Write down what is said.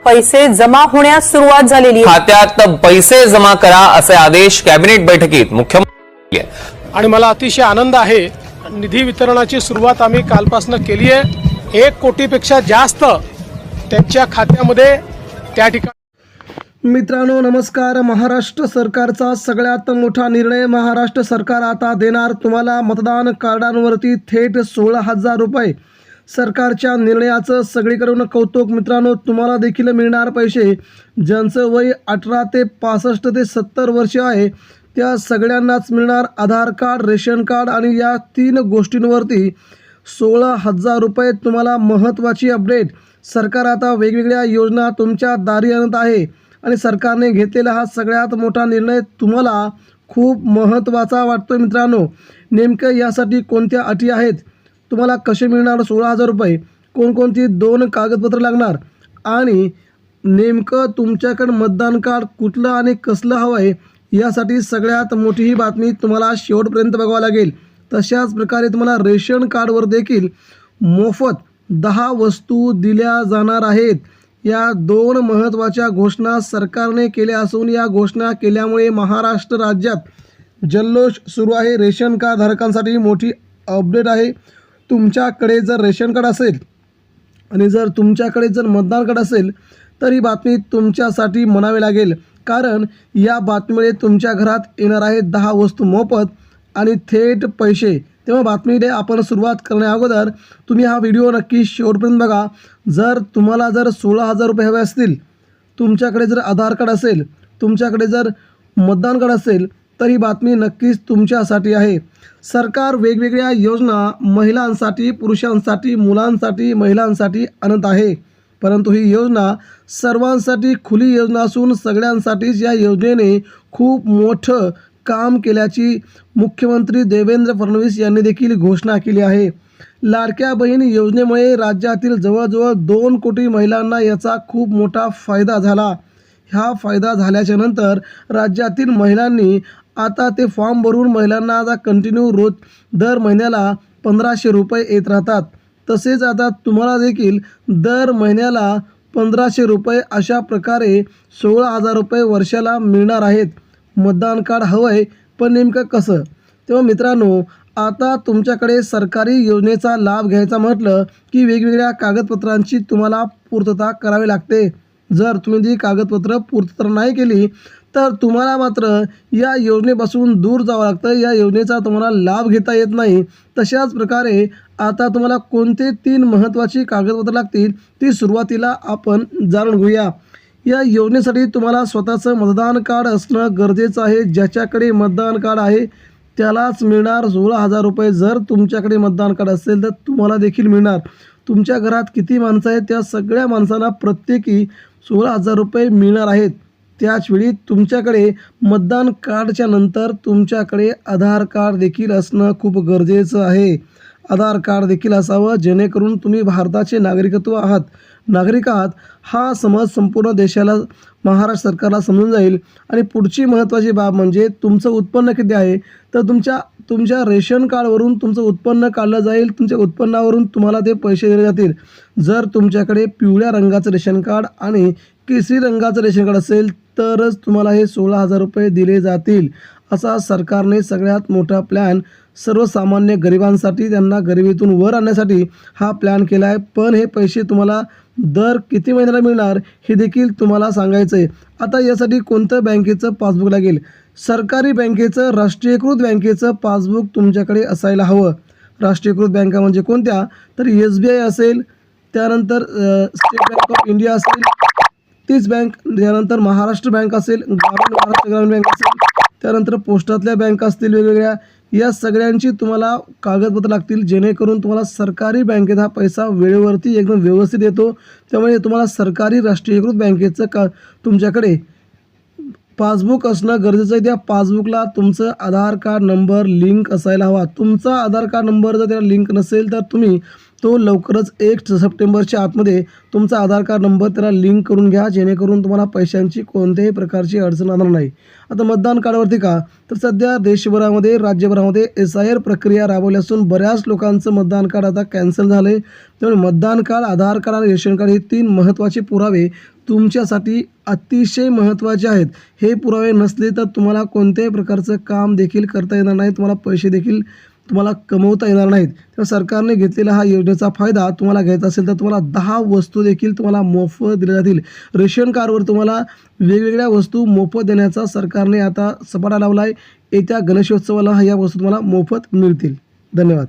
पैसे जमा होण्यास सुरुवात झालेली आहे। खात्यात पैसे जमा करा असे आदेश कॅबिनेट बैठकीत मुख्यमंत्री आणि मला अतिशय आनंद आहे। निधी वितरणाची सुरुवात आम्ही कालपासून केली आहे। 1 कोटीपेक्षा जास्त त्यांच्या खात्यामध्ये त्या ठिकाणी। मित्रांनो नमस्कार। महाराष्ट्र सरकारचा सगळ्यात मोठा निर्णय। महाराष्ट्र सरकार आता देणार तुम्हाला मतदान कार्डांवरती थेट 16,000 रुपये। सरकारच्या निर्णयाचं सगळीकडून कौतुक। मित्रांनो तुम्हाला देखील मिळणार पैसे। ज्यांचं वय 18 ते 65 ते 70 वर्ष आहे त्या सगळ्यांनाच मिळणार आधार कार्ड, रेशन कार्ड आणि या 3 गोष्टींवरती 16,000 रुपये। तुम्हाला महत्त्वाची अपडेट, सरकार आता वेगवेगळ्या योजना तुमच्या दारी आणत आहे आणि सरकारने घेतलेला हा सगळ्यात मोठा निर्णय तुम्हाला खूप महत्त्वाचा वाटतो। मित्रांनो नेमकं यासाठी कोणत्या अटी आहेत, तुम्हाला कसे मिळणार 16,000 रुपये, कोणकोणती 2 कागदपत्र लागणार आणि नेमकं तुमच्याकडे मतदान कार्ड कुठलं आणि कसलं हवं आहे, यासाठी सगळ्यात मोठी ही बातमी तुम्हाला शेवटपर्यंत बघावं लागेल। तशाच प्रकारे तुम्हाला रेशन कार्डवर देखील मोफत 10 वस्तू दिल्या जाणार आहेत। या 2 महत्त्वाच्या घोषणा सरकारने केल्या असून या घोषणा केल्यामुळे महाराष्ट्र राज्यात जल्लोष सुरू आहे। रेशन कार्ड धारकांसाठी मोठी अपडेट आहे। तुमच्याकडे जर रेशन कार्ड असेल आणि जर तुमच्याकडे जर मतदान कार्ड असेल तर ही बातमी तुमच्यासाठी म्हणावी लागेल, कारण या बातमीमुळे तुमच्या घरात येणार आहे 10 वस्तू मोफत आणि थेट पैसे। तेव्हा बातमीला आपण सुरुवात करण्या अगोदर तुम्ही हा व्हिडिओ नक्की शेवटपर्यंत बघा। जर तुम्हाला जर 16,000 रुपये हवे असतील, तुमच्याकडे जर आधार कार्ड असेल, तुमच्याकडे जर मतदान कार्ड असेल तर ही बातमी नक्कीच तुमच्यासाठी आहे। सरकार वेगवेगळ्या योजना महिलांसाठी, पुरुषांसाठी, मुलांसाठी, महिलांसाठी आणत आहे, परंतु ही योजना सर्वांसाठी खुली योजना असून सगळ्यांसाठीच या योजनेने खूप मोठं काम केल्याची मुख्यमंत्री देवेंद्र फडणवीस यांनी देखील घोषणा केली आहे। लाडक्या बहीण योजनेमुळे राज्यातील जवळजवळ 2 कोटी महिलांना याचा खूप मोठा फायदा झाला। हा फायदा झाल्याच्या नंतर राज्यातील महिलांनी आता ते फॉर्म भरून महिलांना आता कंटिन्यू रोज दर महिन्याला 1,500 रुपये येत राहतात। तसेच आता तुम्हाला देखील दर महिन्याला 1,500 रुपये अशा प्रकारे 16,000 रुपये वर्षाला मिळणार आहेत। मतदान कार्ड हवं आहे, पण नेमकं कसं? तेव्हा मित्रांनो आता तुमच्याकडे सरकारी योजनेचा लाभ घ्यायचा म्हटलं की वेगवेगळ्या कागदपत्रांची तुम्हाला पूर्तता करावी लागते। जर तुम्ही ती कागदपत्र पूर्तता नाही केली तर तुम्हाला मात्र या योजनेपासून दूर जावं लागतं, या योजनेचा तुम्हाला लाभ घेता येत नाही। तशाच प्रकारे आता तुम्हाला कोणते 3 महत्त्वाची कागदपत्र लागतील ती सुरुवातीला आपण जाणून घेऊया। या योजनेसाठी तुम्हाला स्वतःचं मतदान कार्ड असणं गरजेचं आहे। ज्याच्याकडे मतदान कार्ड आहे त्यालाच मिळणार 16,000 रुपये। जर तुमच्याकडे मतदान कार्ड असेल तर तुम्हाला देखील मिळणार। तुमच्या घरात किती माणसं आहेत त्या सगळ्या माणसांना प्रत्येकी 16,000 रुपये मिळणार आहेत। त्याचवेळी तुमच्याकडे मतदान कार्डच्या नंतर तुमच्याकडे आधार कार्ड देखील असणं खूप गरजेचं आहे। आधार कार्ड देखील असावं जेणेकरून तुम्ही भारताचे नागरिक आहात हा समज संपूर्ण देशाला, महाराष्ट्र सरकारला समजून जाईल। आणि पुढची महत्त्वाची बाब म्हणजे तुमचं उत्पन्न किती आहे, तर तुमच्या रेशन कार्डवरून तुमचं उत्पन्न काढलं जाईल। तुमच्या उत्पन्नावरून तुम्हाला ते पैसे दिले जातील। जर तुमच्याकडे पिवळ्या रंगाचं रेशन कार्ड आणि केसरी रंगाचं रेशन कार्ड असेल तरच तुम्हाला हे 16,000 रुपये दिले जातील। असा सरकारने सगळ्यात मोठा प्लॅन सर्वसामान्य गरिबांसाठी, त्यांना गरिबीतून वर आणण्यासाठी हा प्लॅन केला आहे। पण हे पैसे तुम्हाला दर किती महिन्याला मिळणार हे देखील तुम्हाला सांगायचं आहे। आता यासाठी कोणतं बँकेचं पासबुक लागेल? सरकारी बँकेचं, राष्ट्रीयकृत बँकेचं पासबुक तुमच्याकडे असायला हवं। राष्ट्रीयकृत बँका म्हणजे कोणत्या? तर SBI असेल, त्यानंतर स्टेट बँक ऑफ इंडिया असेल, तीच बँक, त्यानंतर महाराष्ट्र बँक असेल, महाराष्ट्र ग्रामीण बँक असेल, त्यानंतर पोस्टातल्या बँका असतील वेगवेगळ्या। या सगळ्यांची तुम्हाला कागदपत्र लागतील जेणेकरून तुम्हाला सरकारी बँकेत हा पैसा वेळेवरती एकदम व्यवस्थित येतो। त्यामुळे तुम्हाला सरकारी राष्ट्रीयकृत बँकेचं तुमच्याकडे पासबुक असणं गरजेचं आहे। त्या पासबुकला तुमचं आधार कार्ड नंबर लिंक असायला हवा। तुमचा आधार कार्ड नंबर जर त्याला लिंक नसेल तर तुम्ही तो लवकरच 1 सप्टेंबरच्या आतमध्ये तुमचा आधार कार्ड नंबर त्याला लिंक करून घ्या, जेणेकरून तुम्हाला पैशांची कोणत्याही प्रकारची अडचण येणार नाही. आता मतदान कार्डावरती का, तर सध्या देशभरामध्ये राज्यभरामध्ये SIR प्रक्रिया राबवली असून बऱ्याच लोकांचं मतदान कार्ड आता कॅन्सल झालं आहे. त्यामुळे मतदान कार्ड, आधार कार्ड आणि रेशन कार्ड हे 3 महत्त्वाचे पुरावे तुमच्यासाठी अतिशय महत्त्वाचे आहेत. हे पुरावे नसले तर तुम्हाला कोणत्याही प्रकारचं काम देखील करता येणार नाही, तुम्हाला पैसे देखील तुम्हाला कमवता येणार नाहीत. तर सरकारने घेतलेला हा योजनेचा फायदा तुम्हाला घ्यायचा असेल तर तुम्हाला 10 वस्तू देखील तुम्हाला मोफत दिल्या जातील. रेशन कार्डवर तुम्हाला वेगवेगळ्या वस्तू मोफत देण्याचा सरकारने आता सपाटा लावला आहे. येत्या गणेशोत्सवाला ह्या वस्तू तुम्हाला मोफत मिळतील. धन्यवाद.